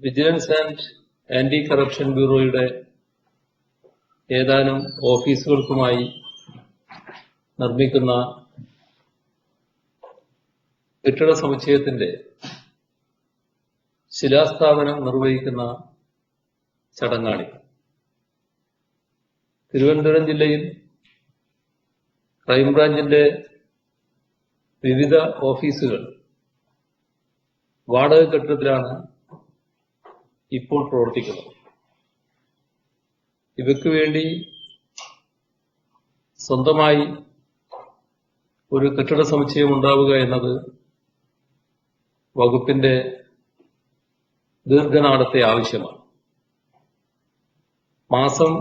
Vigilance and anti corruption ബ്യൂറോയുടെ ഏതാനും ഓഫീസുകൾക്കുമായി നിർമ്മിക്കുന്ന കെട്ടിട സമുച്ചയത്തിന്റെ ശിലാസ്ഥാപനം നിർവഹിക്കുന്ന ചടങ്ങാണ്. തിരുവനന്തപുരം ജില്ലയിൽ ക്രൈംബ്രാഞ്ചിന്റെ വിവിധ ഓഫീസുകൾ വാടക കെട്ടിടത്തിലാണ് ഇപ്പോൾ പ്രവർത്തിക്കുന്നത്. ഇവയ്ക്കു വേണ്ടി സ്വന്തമായി ഒരു കെട്ടിട സമുച്ചയം ഉണ്ടാവുക എന്നത് വകുപ്പിന്റെ ദീർഘനാളത്തെ ആവശ്യമാണ്. മാസം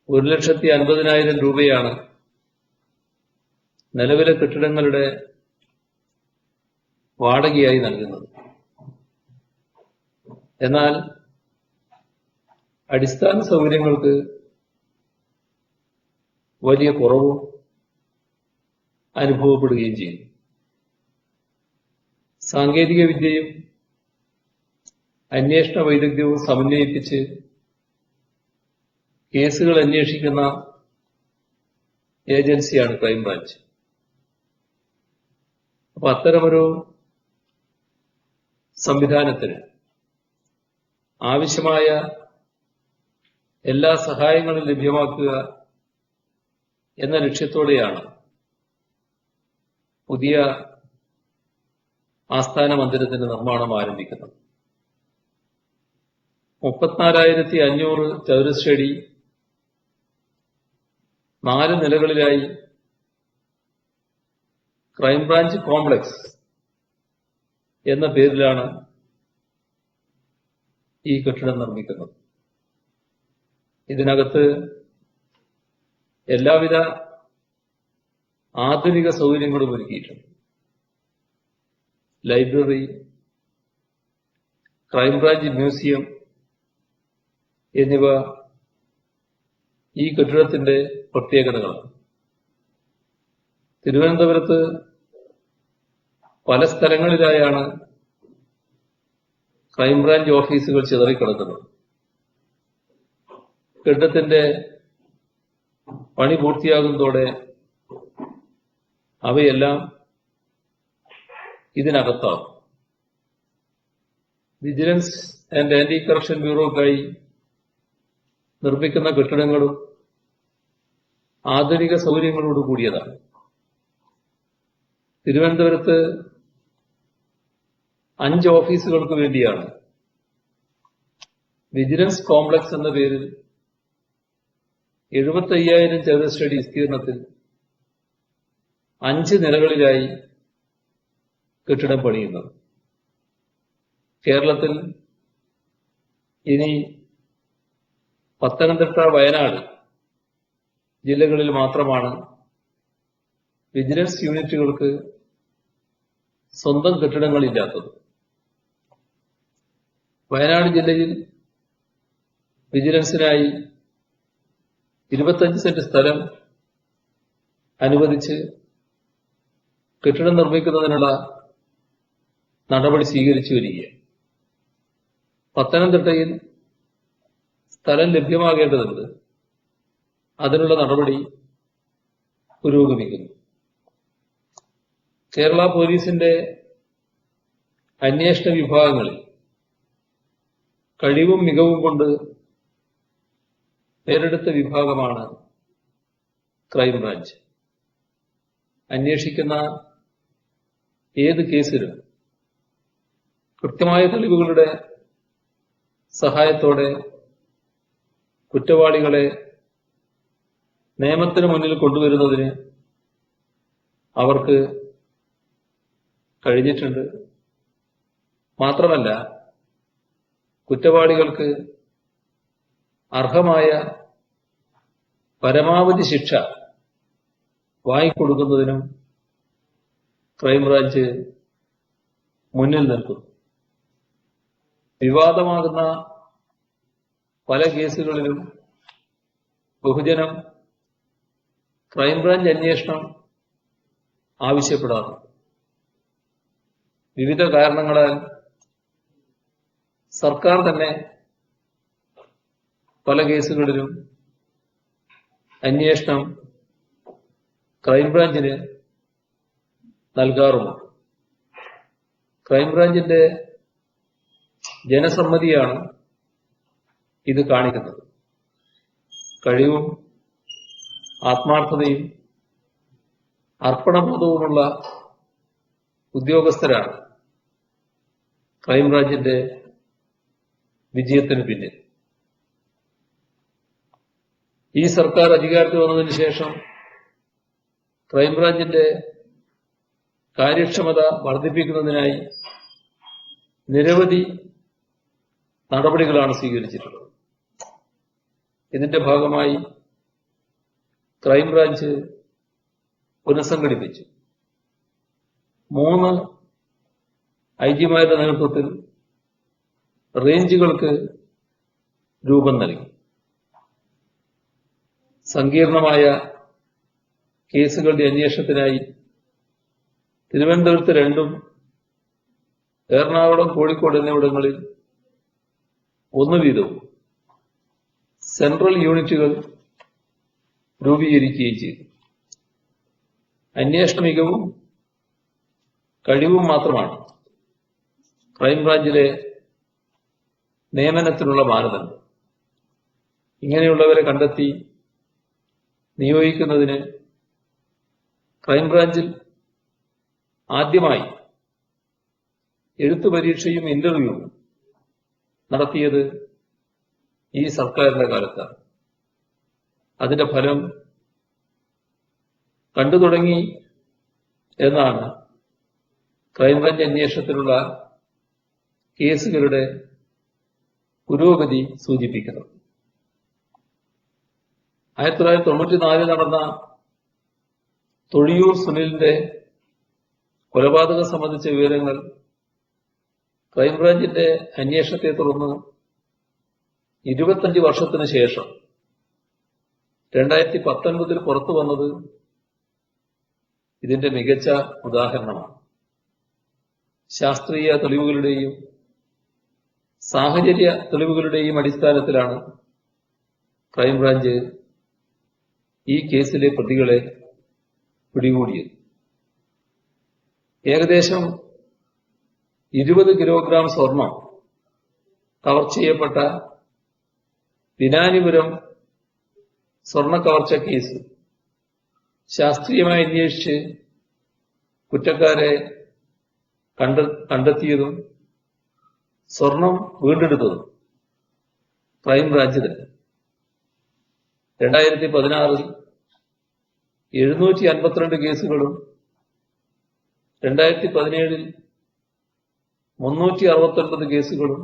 1,50,000 രൂപയാണ് നിലവിലെ കെട്ടിടങ്ങളുടെ വാടകയായി നൽകുന്നത്. എന്നാൽ അടിസ്ഥാന സൗകര്യങ്ങൾക്ക് വലിയ കുറവും അനുഭവപ്പെടുകയും ചെയ്യുന്നു. സാങ്കേതിക വിദ്യയും അന്വേഷണ വൈദഗ്ധ്യവും സമന്വയിപ്പിച്ച് കേസുകൾ അന്വേഷിക്കുന്ന ഏജൻസിയാണ് ക്രൈംബ്രാഞ്ച്. അപ്പൊ അത്തരമൊരു സംവിധാനത്തിന് ആവശ്യമായ എല്ലാ സഹായങ്ങളും ലഭ്യമാക്കുക എന്ന ലക്ഷ്യത്തോടെയാണ് പുതിയ ആസ്ഥാന മന്ദിരത്തിന്റെ നിർമ്മാണം ആരംഭിക്കുന്നത്. 34,500 ചതുരശ്രയടി 4 നിലകളിലായി ക്രൈംബ്രാഞ്ച് കോംപ്ലക്സ് എന്ന പേരിലാണ് ഈ കെട്ടിടം നിർമ്മിക്കുന്നത്. ഇതിനകത്ത് എല്ലാവിധ ആധുനിക സൗകര്യങ്ങളും ഒരുക്കിയിട്ടുണ്ട്. ലൈബ്രറി, ക്രൈംബ്രാഞ്ച് മ്യൂസിയം എന്നിവ ഈ കെട്ടിടത്തിന്റെ പ്രത്യേകതകളാണ്. തിരുവനന്തപുരത്ത് പല സ്ഥലങ്ങളിലായാണ് ക്രൈംബ്രാഞ്ച് ഓഫീസുകൾ ചിതറിക്കിടക്കുന്നത്. കെട്ടിടത്തിന്റെ പണി പൂർത്തിയാകുന്നതോടെ അവയെല്ലാം ഇതിനകത്താവും. വിജിലൻസ് ആൻഡ് ആന്റി കറപ്ഷൻ ബ്യൂറോക്കായി നിർമ്മിക്കുന്ന കെട്ടിടങ്ങളും ആധുനിക സൗകര്യങ്ങളോട് കൂടിയതാണ്. തിരുവനന്തപുരത്ത് 5 ഓഫീസുകൾക്ക് വേണ്ടിയാണ് വിജിലൻസ് കോംപ്ലക്സ് എന്ന പേരിൽ 75,000 ചതുരശ്രയടി വിസ്തീർണത്തിൽ 5 നിലകളിലായി കെട്ടിടം പണിയുന്നത്. കേരളത്തിൽ ഇനി പത്തനംതിട്ട, വയനാട് ജില്ലകളിൽ മാത്രമാണ് വിജിലൻസ് യൂണിറ്റുകൾക്ക് സ്വന്തം കെട്ടിടങ്ങളില്ലാത്തത്. വയനാട് ജില്ലയിൽ വിജിലൻസിനായി 25 സെന്റ് സ്ഥലം അനുവദിച്ച് കെട്ടിടം നിർമ്മിക്കുന്നതിനുള്ള നടപടി സ്വീകരിച്ചു വരികയാണ്. പത്തനംതിട്ടയിൽ സ്ഥലം ലഭ്യമാകേണ്ടതുണ്ട്. അതിനുള്ള നടപടി പുരോഗമിക്കുന്നു. കേരള പോലീസിന്റെ അന്വേഷണ വിഭാഗങ്ങളിൽ കഴിവും മികവും കൊണ്ട് പേരെടുത്ത വിഭാഗമാണ് ക്രൈംബ്രാഞ്ച്. അന്വേഷിക്കുന്ന ഏത് കേസിലും കൃത്യമായ തെളിവുകളുടെ സഹായത്തോടെ കുറ്റവാളികളെ നിയമത്തിന് മുന്നിൽ കൊണ്ടുവരുന്നതിന് അവർക്ക് കഴിഞ്ഞിട്ടുണ്ട്. മാത്രമല്ല, കുറ്റവാളികൾക്ക് അർഹമായ പരമാവധി ശിക്ഷ വാങ്ങിക്കൊടുക്കുന്നതിനും ക്രൈംബ്രാഞ്ച് മുന്നിൽ നിൽക്കുന്നു. വിവാദമാകുന്ന പല കേസുകളിലും ബഹുജനം ക്രൈംബ്രാഞ്ച് അന്വേഷണം ആവശ്യപ്പെടാറുണ്ട്. വിവിധ കാരണങ്ങളാൽ സർക്കാർ തന്നെ പല കേസുകളിലും അന്വേഷണം ക്രൈംബ്രാഞ്ചിന് നൽകാറുമുണ്ട്. ക്രൈംബ്രാഞ്ചിന്റെ ജനസമ്മതിയാണ് ഇത് കാണിക്കുന്നത്. കഴിവും ആത്മാർത്ഥതയും അർപ്പണബോധവുമുള്ള ഉദ്യോഗസ്ഥരാണ് ക്രൈംബ്രാഞ്ചിന്റെ വിജയത്തിന് പിന്നിൽ. ഈ സർക്കാർ അധികാരത്തിൽ വന്നതിന് ശേഷം ക്രൈംബ്രാഞ്ചിന്റെ കാര്യക്ഷമത വർദ്ധിപ്പിക്കുന്നതിനായി നിരവധി നടപടികളാണ് സ്വീകരിച്ചിട്ടുള്ളത്. ഇതിന്റെ ഭാഗമായി ക്രൈംബ്രാഞ്ച് പുനഃസംഘടിപ്പിച്ചു. 3 ഐജിമാരുടെ നേതൃത്വത്തിൽ റേഞ്ചുകൾക്ക് രൂപം നൽകി. സങ്കീർണമായ കേസുകളുടെ അന്വേഷണത്തിനായി തിരുവനന്തപുരത്ത് 2ഉം എറണാകുളം, കോഴിക്കോട് എന്നിവിടങ്ങളിൽ 1 വീതവും സെൻട്രൽ യൂണിറ്റുകൾ രൂപീകരിക്കുകയും ചെയ്തു. അന്വേഷണ മികവും കഴിവും മാത്രമാണ് ക്രൈംബ്രാഞ്ചിലെ നിയമനത്തിനുള്ള മാനദണ്ഡം. ഇങ്ങനെയുള്ളവരെ കണ്ടെത്തി നിയോഗിക്കുന്നതിന് ക്രൈംബ്രാഞ്ചിൽ ആദ്യമായി എഴുത്തു പരീക്ഷയും ഇന്റർവ്യൂവും നടത്തിയത് ഈ സർക്കാരിന്റെ കാലത്താണ്. അതിന്റെ ഫലം കണ്ടു തുടങ്ങി എന്നാണ് ക്രൈംബ്രാഞ്ച് അന്വേഷണത്തിലുള്ള കേസുകളുടെ പുരോഗതി സൂചിപ്പിക്കുന്നത്. 1994 നടന്ന തൊഴിയൂർ സുനിലിന്റെ കൊലപാതകം സംബന്ധിച്ച വിവരങ്ങൾ ക്രൈംബ്രാഞ്ചിന്റെ അന്വേഷണത്തെ തുടർന്ന് 25 വർഷത്തിന് ശേഷം 2019 പുറത്തു വന്നത് ഇതിന്റെ മികച്ച ഉദാഹരണമാണ്. ശാസ്ത്രീയ തെളിവുകളുടെയും സാഹചര്യ തെളിവുകളുടെയും അടിസ്ഥാനത്തിലാണ് ക്രൈംബ്രാഞ്ച് ഈ കേസിലെ പ്രതികളെ പിടികൂടിയത്. ഏകദേശം 20 കിലോഗ്രാം സ്വർണം കവർ ചെയ്യപ്പെട്ട വിനാനിപുരം സ്വർണ്ണ കവർച്ച കേസ് ശാസ്ത്രീയമായി അന്വേഷിച്ച് കുറ്റക്കാരെ കണ്ടെത്തിയതും സ്വർണം വീണ്ടെടുത്തതും ക്രൈംബ്രാഞ്ച് തന്നെ. 2016 752 കേസുകളും 2017 369 കേസുകളും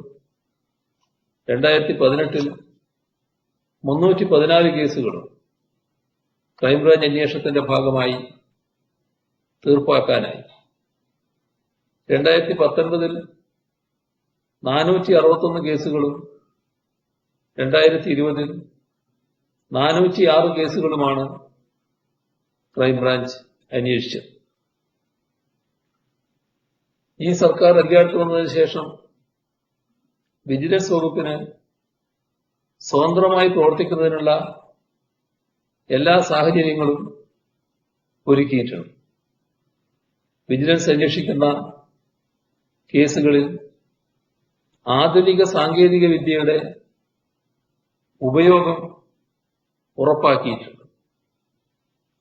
2018 314 കേസുകളും ക്രൈംബ്രാഞ്ച് അന്വേഷണത്തിന്റെ ഭാഗമായി തീർപ്പാക്കാനായി. 2019 461 കേസുകളും 2020 406 കേസുകളുമാണ് ക്രൈംബ്രാഞ്ച് അന്വേഷിച്ചത്. ഈ സർക്കാർ അധികാരത്തിൽ വന്നതിന് ശേഷം വിജിലൻസ് വകുപ്പിന് സ്വതന്ത്രമായി പ്രവർത്തിക്കുന്നതിനുള്ള എല്ലാ സാഹചര്യങ്ങളും ഒരുക്കിയിട്ടുണ്ട്. വിജിലൻസ് അന്വേഷിക്കുന്ന കേസുകളിൽ ആധുനിക സാങ്കേതിക വിദ്യയുടെ ഉപയോഗം ഉറപ്പാക്കിയിട്ടുണ്ട്.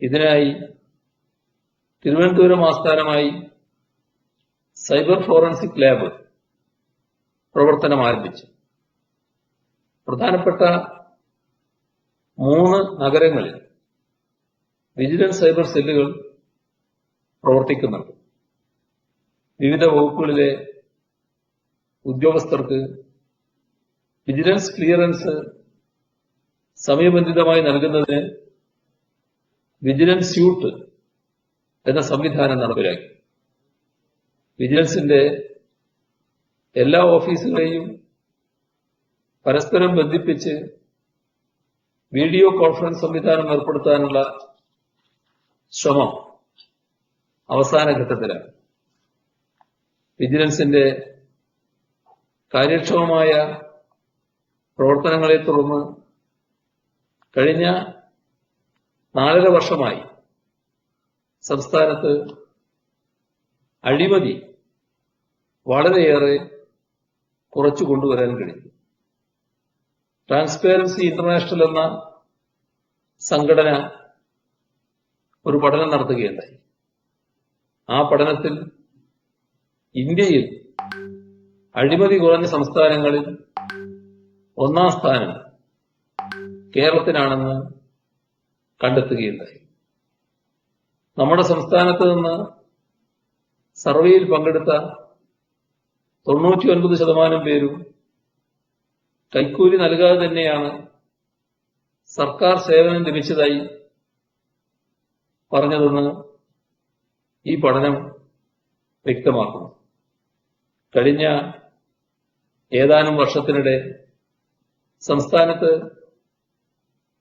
ഇതിനായി തിരുവനന്തപുരം ആസ്ഥാനമായി സൈബർ ഫോറൻസിക് ലാബ് പ്രവർത്തനം ആരംഭിച്ചു. പ്രധാനപ്പെട്ട 3 നഗരങ്ങളിൽ വിജിലൻസ് സൈബർ സെല്ലുകൾ പ്രവർത്തിക്കുന്നുണ്ട്. വിവിധ വകുപ്പുകളിലെ ഉദ്യോഗസ്ഥർക്ക് വിജിലൻസ് ക്ലിയറൻസ് സമയബന്ധിതമായി നൽകുന്നതിന് വിജിലൻസ് സ്യൂട്ട് എന്ന സംവിധാനം നടപ്പിലാക്കി. വിജിലൻസിന്റെ എല്ലാ ഓഫീസുകളെയും പരസ്പരം ബന്ധിപ്പിച്ച് വീഡിയോ കോൺഫറൻസ് സംവിധാനം ഏർപ്പെടുത്താനുള്ള ശ്രമം അവസാന ഘട്ടത്തിലാണ്. വിജിലൻസിന്റെ കാര്യക്ഷമമായ പ്രവർത്തനങ്ങളെ തുടർന്ന് കഴിഞ്ഞ 4.5 വർഷമായി സംസ്ഥാനത്ത് അഴിമതി വളരെയേറെ കുറച്ചു കൊണ്ടുവരാൻ കഴിഞ്ഞു. ട്രാൻസ്പെറൻസി ഇന്റർനാഷണൽ എന്ന സംഘടന ഒരു പഠനം നടത്തുകയുണ്ടായി. ആ പഠനത്തിൽ ഇന്ത്യയിൽ അഴിമതി കുറഞ്ഞ സംസ്ഥാനങ്ങളിൽ 1-ാം സ്ഥാനം കേരളത്തിനാണെന്ന് കണ്ടെത്തുകയുണ്ടായി. നമ്മുടെ സംസ്ഥാനത്ത് നിന്ന് സർവേയിൽ പങ്കെടുത്ത 99% പേരും കൈക്കൂലി നൽകാതെ തന്നെയാണ് സർക്കാർ സേവനം ലഭിച്ചതായി പറഞ്ഞതെന്ന് ഈ പഠനം വ്യക്തമാക്കുന്നു. കഴിഞ്ഞ ഏതാനും വർഷത്തിനിടെ സംസ്ഥാനത്ത്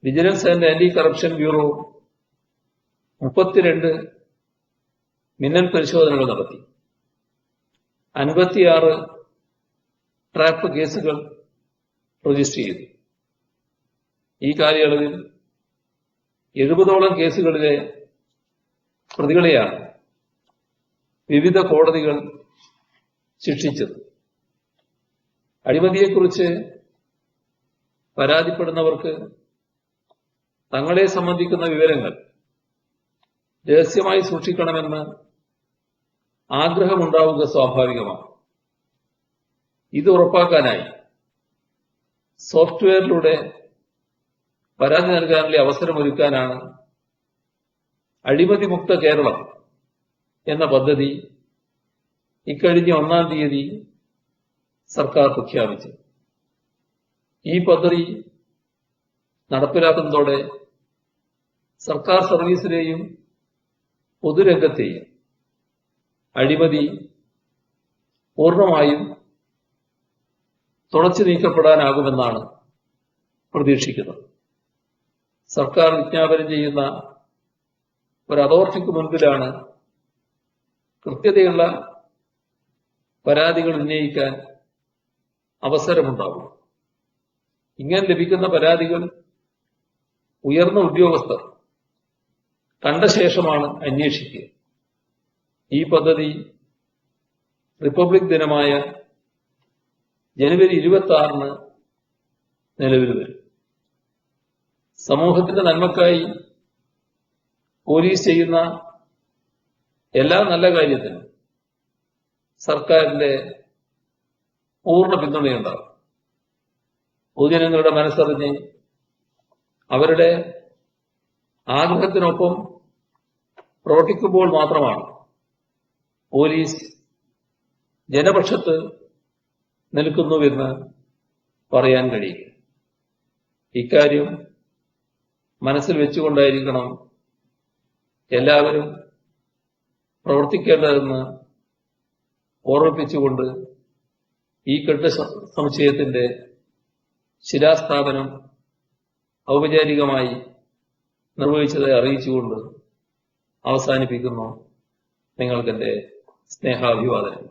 vigilance and anti corruption bureau 32 മിന്നൽ പരിശോധനകൾ നടത്തി. 56 ട്രാപ്പ് കേസുകൾ രജിസ്റ്റർ ചെയ്തു. ഈ കാലയളവിൽ 70ഓളം കേസുകളിലെ പ്രതികളെയാണ് വിവിധ കോടതികൾ ശിക്ഷിച്ചത്. അഴിമതിയെക്കുറിച്ച് പരാതിപ്പെടുന്നവർക്ക് തങ്ങളെ സംബന്ധിക്കുന്ന വിവരങ്ങൾ രഹസ്യമായി സൂക്ഷിക്കണമെന്ന് ആഗ്രഹമുണ്ടാവുക സ്വാഭാവികമാണ്. ഇത് ഉറപ്പാക്കാനായി സോഫ്റ്റ്വെയറിലൂടെ പരാതി നൽകാനുള്ള അവസരമൊരുക്കാനാണ് അഴിമതിമുക്ത കേരളം എന്ന പദ്ധതി ഇക്കഴിഞ്ഞ 1-ാം തീയതി സർക്കാർ പ്രഖ്യാപിച്ചു. ഈ പദ്ധതി നടപ്പിലാക്കുന്നതോടെ സർക്കാർ സർവീസിലെയും പൊതുരംഗത്തെയും അഴിമതി പൂർണ്ണമായും തുടച്ചു നീക്കപ്പെടാനാകുമെന്നാണ് പ്രതീക്ഷിക്കുന്നത്. സർക്കാർ വിജ്ഞാപനം ചെയ്യുന്ന ഒരു അതോറിറ്റിക്ക് മുൻപിലാണ് കൃത്യതയുള്ള പരാതികൾ ഉന്നയിക്കാൻ അവസരമുണ്ടാകും. ഇങ്ങനെ ലഭിക്കുന്ന പരാതികൾ ഉയർന്ന ഉദ്യോഗസ്ഥർ കണ്ട ശേഷമാണ് അന്വേഷിക്കുക. ഈ പദ്ധതി റിപ്പബ്ലിക് ദിനമായ ജനുവരി 26-ന് നിലവിൽ വരും. സമൂഹത്തിന്റെ നന്മക്കായി പോലീസ് ചെയ്യുന്ന എല്ലാ നല്ല കാര്യത്തിനും സർക്കാരിന്റെ പൂർണ്ണ പിന്തുണയുണ്ടാകും. പൊതുജനങ്ങളുടെ മനസ്സറിഞ്ഞ് അവരുടെ ആഗ്രഹത്തിനൊപ്പം പ്രവർത്തിക്കുമ്പോൾ മാത്രമാണ് പോലീസ് ജനപക്ഷത്ത് നിൽക്കുന്നുവെന്ന് പറയാൻ കഴിയും. ഇക്കാര്യം മനസ്സിൽ വെച്ചുകൊണ്ടായിരിക്കണം എല്ലാവരും പ്രവർത്തിക്കേണ്ടതെന്ന് ഓർമ്മിപ്പിച്ചുകൊണ്ട് ഈ സമുച്ചയത്തിന്റെ ശിലാസ്ഥാപനം ഔപചാരികമായി നിർവഹിച്ചതായി അറിയിച്ചുകൊണ്ട് അവസാനിപ്പിക്കുന്നു. നിങ്ങൾക്കെന്റെ സ്നേഹാഭിവാദനം.